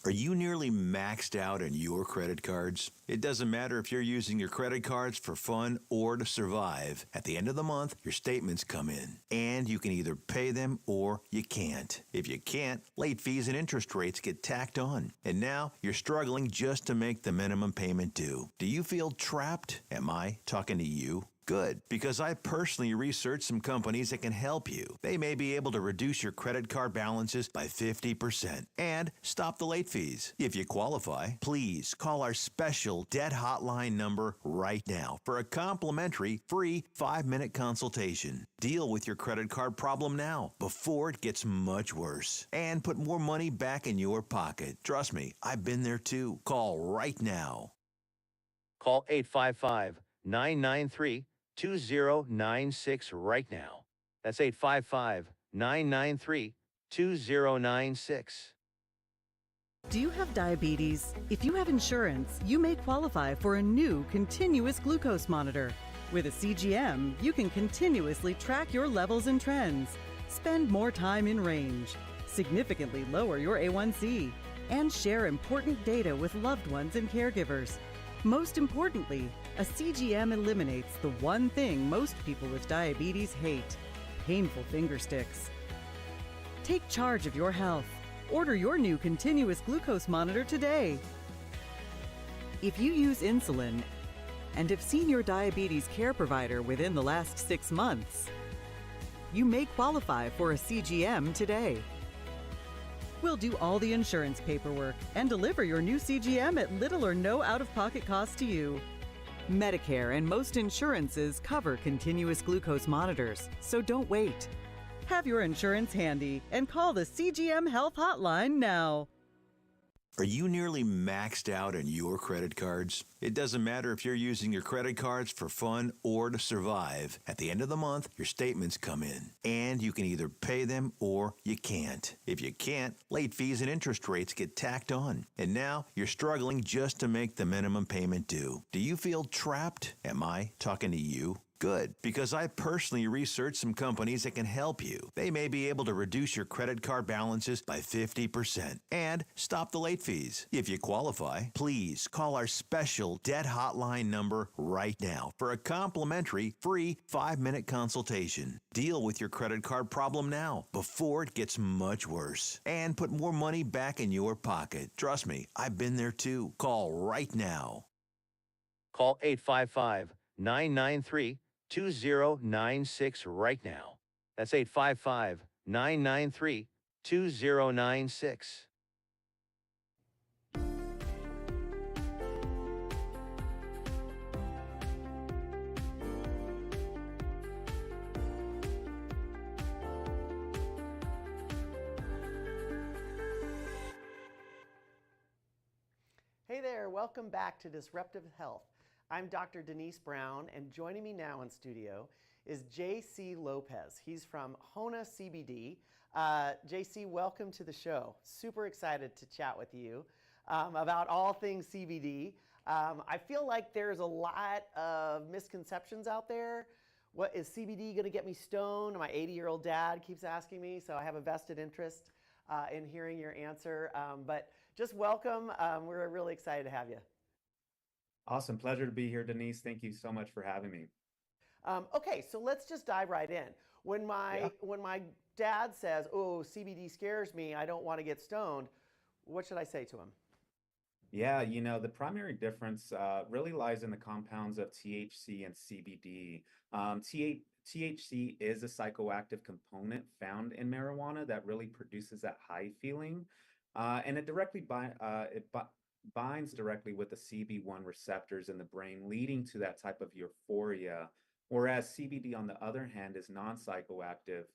S7: Are you nearly maxed out on your credit cards? It doesn't matter if you're using your credit cards for fun or to survive. At the end of the month, your statements come in, and you can either pay them or you can't. If you can't, late fees and interest rates get tacked on. And now you're struggling just to make the minimum payment due. Do you feel trapped? Am I talking to you? Good, because I personally researched some companies that can help you. They may be able to reduce your credit card balances by 50% and stop the late fees. If you qualify, please call our special debt hotline number right now for a complimentary free 5-minute consultation. Deal with your credit card problem now before it gets much worse and put more money back in your pocket. Trust me, I've been there too. Call right now.
S8: Call 855-993-2096 right now. That's 855-993-2096.
S17: Do you have diabetes? If you have insurance, you may qualify for a new continuous glucose monitor. With a CGM, you can continuously track your levels and trends, spend more time in range, significantly lower your A1C, and share important data with loved ones and caregivers. Most importantly, a CGM eliminates the one thing most people with diabetes hate: painful finger sticks. Take charge of your health. Order your new continuous glucose monitor today. If you use insulin and have seen your diabetes care provider within the last 6 months, you may qualify for a CGM today. We'll do all the insurance paperwork and deliver your new CGM at little or no out-of-pocket cost to you. Medicare and most insurances cover continuous glucose monitors, so don't wait. Have your insurance handy and call the CGM Health Hotline now.
S7: Are you nearly maxed out on your credit cards? It doesn't matter if you're using your credit cards for fun or to survive. At the end of the month, your statements come in, and you can either pay them or you can't. If you can't, late fees and interest rates get tacked on. And now you're struggling just to make the minimum payment due. Do you feel trapped? Am I talking to you? Good, because I personally researched some companies that can help you. They may be able to reduce your credit card balances by 50% and stop the late fees. If you qualify, please call our special debt hotline number right now for a complimentary free 5-minute consultation. Deal with your credit card problem now before it gets much worse and put more money back in your pocket. Trust me, I've been there too. Call right now.
S8: Call 855-993-2096 right now. That's 855-993-2096.
S5: Welcome back to Disruptive Health. I'm Dr. Denise Brown, and joining me now in studio is JC Lopez. He's from Hona CBD. JC, welcome to the show. Super excited to chat with you about all things CBD. I feel like there's a lot of misconceptions out there. What is CBD going to get me stoned? My 80-year-old dad keeps asking me, so I have a vested interest in hearing your answer. But just welcome. We're really excited to have you.
S18: Awesome. Pleasure to be here, Denise. Thank you so much for having me.
S5: Okay, so let's just dive right in. When my dad says, "Oh, CBD scares me. I don't want to get stoned," what should I say to him?
S18: Yeah, the primary difference really lies in the compounds of THC and CBD. THC is a psychoactive component found in marijuana that really produces that high feeling, and it binds directly with the CB1 receptors in the brain, leading to that type of euphoria. Whereas CBD, on the other hand, is non-psychoactive.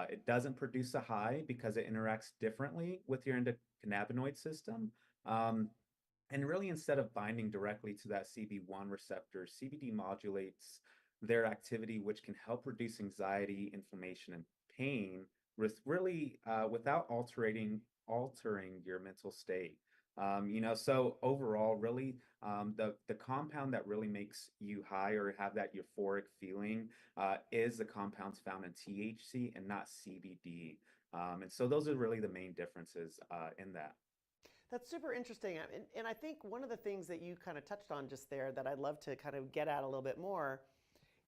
S18: It doesn't produce a high because it interacts differently with your endocannabinoid system. And really, instead of binding directly to that CB1 receptor, CBD modulates their activity, which can help reduce anxiety, inflammation, and pain, without altering your mental state. So overall, really, the compound that really makes you high or have that euphoric feeling is the compounds found in THC and not CBD. And so those are really the main differences in that.
S5: That's super interesting. And I think one of the things that you kind of touched on just there that I'd love to kind of get at a little bit more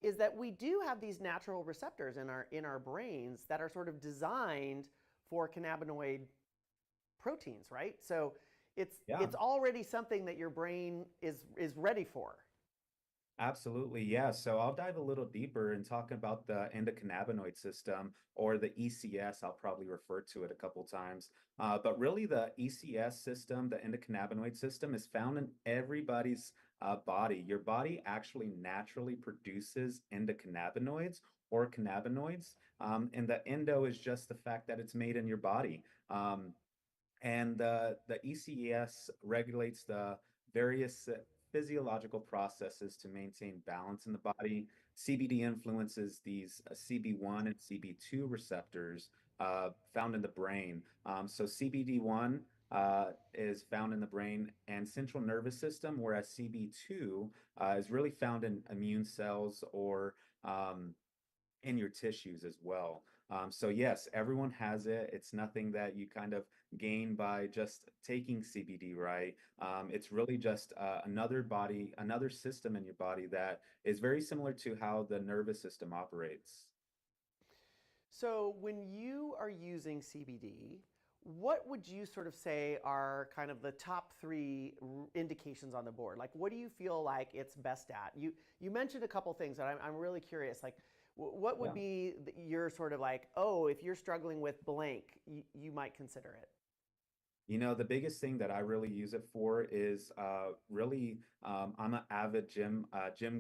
S5: is that we do have these natural receptors in our brains that are sort of designed for cannabinoid proteins, right? So it's already something that your brain is ready for.
S18: Absolutely, yeah. So I'll dive a little deeper and talk about the endocannabinoid system, or the ECS. I'll probably refer to it a couple times. But really, the ECS system, the endocannabinoid system, is found in everybody's body. Your body actually naturally produces endocannabinoids or cannabinoids. And the endo is just the fact that it's made in your body. And the ECS regulates the various physiological processes to maintain balance in the body. CBD influences these CB1 and CB2 receptors found in the brain. So CBD1 is found in the brain and central nervous system, whereas CB2 is really found in immune cells or in your tissues as well. So yes, everyone has it. It's nothing that you kind of gain by just taking CBD, right? It's really just another system in your body that is very similar to how the nervous system operates.
S5: So when you are using CBD, what would you sort of say are kind of the top three indications on the board? Like, what do you feel like it's best at? You mentioned a couple things that I'm really curious. Like, what would be your sort of like, oh, if you're struggling with blank, you might consider it?
S18: The biggest thing that I really use it for is I'm an avid gym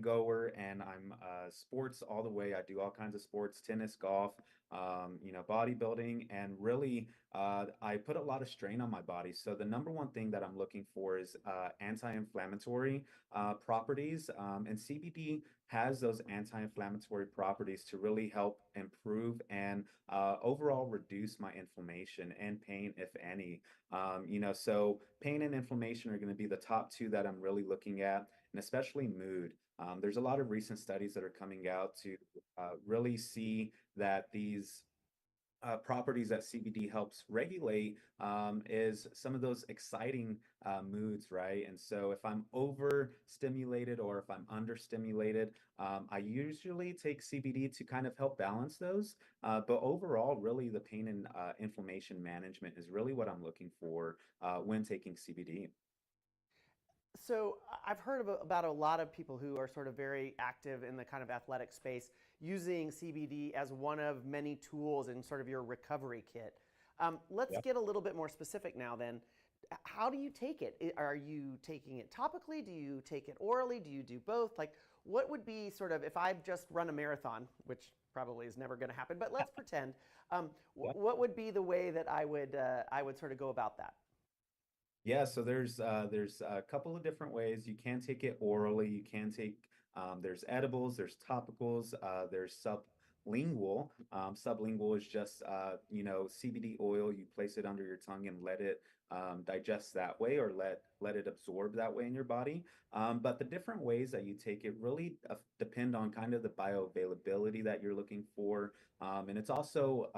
S18: goer, and I'm sports all the way. I do all kinds of sports, tennis, golf, bodybuilding, and really I put a lot of strain on my body. So the number one thing that I'm looking for is anti-inflammatory properties, and CBD has those anti-inflammatory properties to really help improve and overall reduce my inflammation and pain, if any. So pain and inflammation are going to be the top two that I'm really looking at, and especially mood. There's a lot of recent studies that are coming out to really see that these properties that CBD helps regulate is some of those exciting moods, right? And so if I'm overstimulated or if I'm understimulated, I usually take CBD to kind of help balance those. But overall, really, the pain and inflammation management is really what I'm looking for when taking CBD.
S5: So I've heard about a lot of people who are sort of very active in the kind of athletic space using CBD as one of many tools in sort of your recovery kit. Let's get a little bit more specific now then. How do you take it? Are you taking it topically? Do you take it orally? Do you do both? Like, what would be sort of, if I've just run a marathon, which probably is never going to happen, but let's pretend, what would be the way that I would sort of go about that?
S18: Yeah, so there's a couple of different ways. You can take it orally. You can take there's edibles, there's topicals, there's sublingual. Sublingual is just CBD oil. You place it under your tongue and let it digest that way, or let it absorb that way in your body. But the different ways that you take it really depend on kind of the bioavailability that you're looking for, and it's also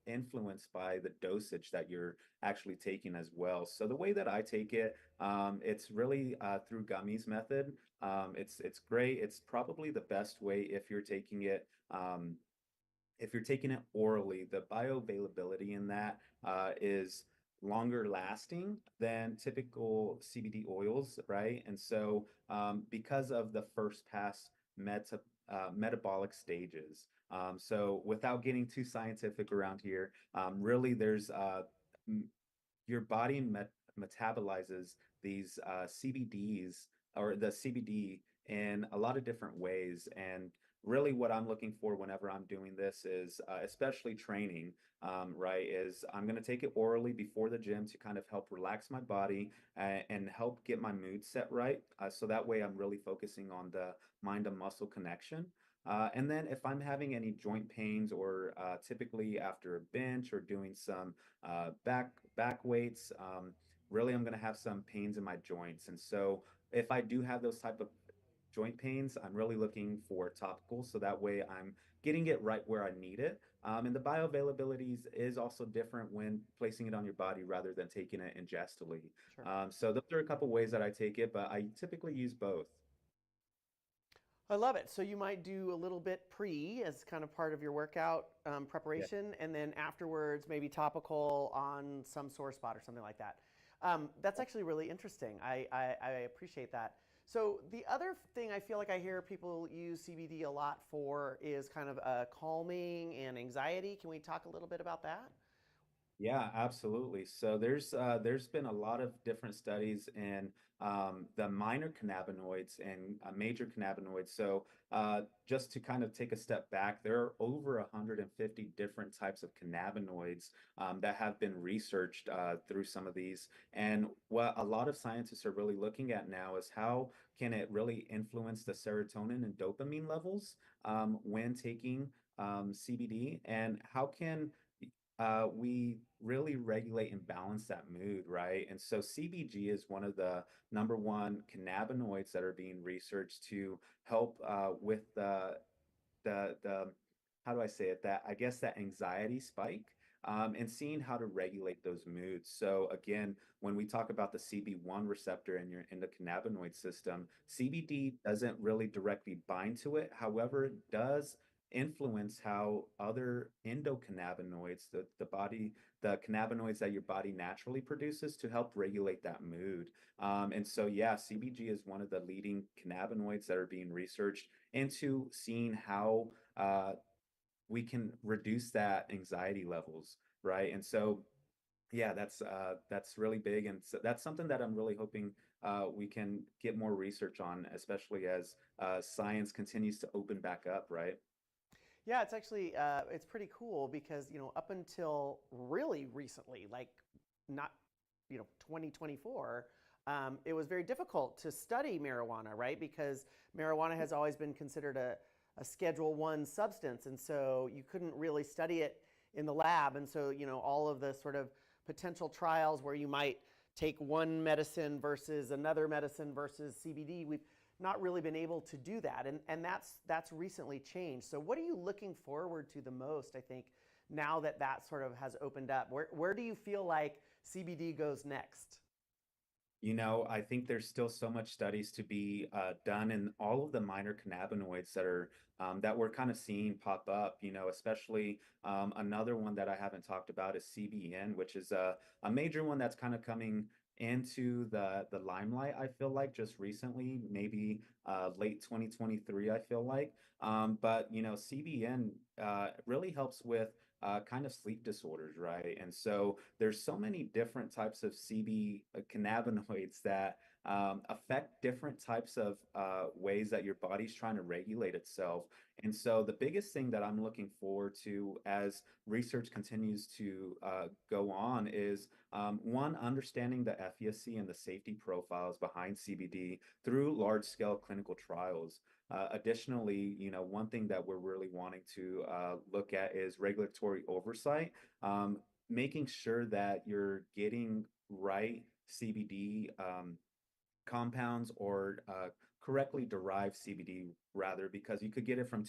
S18: influenced by the dosage that you're actually taking as well. So the way that I take it, it's really through gummies method. It's great. It's probably the best way if you're taking it orally. The bioavailability in that is longer lasting than typical CBD oils, right? And so because of the first pass metabolic stages. So without getting too scientific around here, really there's your body metabolizes these CBDs, or the CBD, in a lot of different ways. And really, what I'm looking for whenever I'm doing this is, especially training, right, is I'm going to take it orally before the gym to kind of help relax my body and help get my mood set right. So that way, I'm really focusing on the mind and muscle connection. And then if I'm having any joint pains, or typically after a bench or doing some back weights, really I'm going to have some pains in my joints. And so if I do have those type of joint pains, I'm really looking for topical, so that way I'm getting it right where I need it. And the bioavailability is also different when placing it on your body rather than taking it ingestally.
S5: Sure.
S18: So those are a couple ways that I take it, but I typically use both.
S5: I love it. So you might do a little bit pre as kind of part of your workout
S18: Yeah.
S5: preparation, and then afterwards maybe topical on some sore spot or something like that. That's actually really interesting. I appreciate that. So the other thing I feel like I hear people use CBD a lot for is kind of calming and anxiety. Can we talk a little bit about that?
S18: Yeah, absolutely. So there's been a lot of different studies in the minor cannabinoids and major cannabinoids. So just to kind of take a step back, there are over 150 different types of cannabinoids that have been researched through some of these. And what a lot of scientists are really looking at now is how can it really influence the serotonin and dopamine levels when taking CBD, and how can we really regulate and balance that mood, right? And so CBG is one of the number one cannabinoids that are being researched to help with the how do I say it? That, I guess, that anxiety spike. And seeing how to regulate those moods. So again, when we talk about the CB1 receptor in your endocannabinoid system, CBD doesn't really directly bind to it. However, it does influence how other endocannabinoids, the cannabinoids that your body naturally produces to help regulate that mood. And so, yeah, CBG is one of the leading cannabinoids that are being researched into seeing how we can reduce that anxiety levels, right? And so, yeah, that's really big, and so that's something that I'm really hoping we can get more research on, especially as science continues to open back up, right?
S5: Yeah, it's actually it's pretty cool because up until really recently, like not 2024, it was very difficult to study marijuana, right? Because marijuana has always been considered a Schedule One substance, and so you couldn't really study it in the lab. And so all of the sort of potential trials where you might take one medicine versus another medicine versus CBD, we've not really been able to do that, and that's recently changed. So what are you looking forward to the most, I think, now that that sort of has opened up? Where do you feel like CBD goes next?
S18: I think there's still so much studies to be done in all of the minor cannabinoids that we're kind of seeing pop up. Especially another one that I haven't talked about is CBN, which is a major one that's kind of coming into the limelight. I feel like just recently, maybe late 2023. I feel like, but CBN really helps with kind of sleep disorders, right? And so there's so many different types of CB cannabinoids that affect different types of ways that your body's trying to regulate itself. And so the biggest thing that I'm looking forward to as research continues to go on is one, understanding the efficacy and the safety profiles behind CBD through large-scale clinical trials. Additionally, one thing that we're really wanting to look at is regulatory oversight, making sure that you're getting right CBD compounds or correctly derived CBD rather, because you could get it from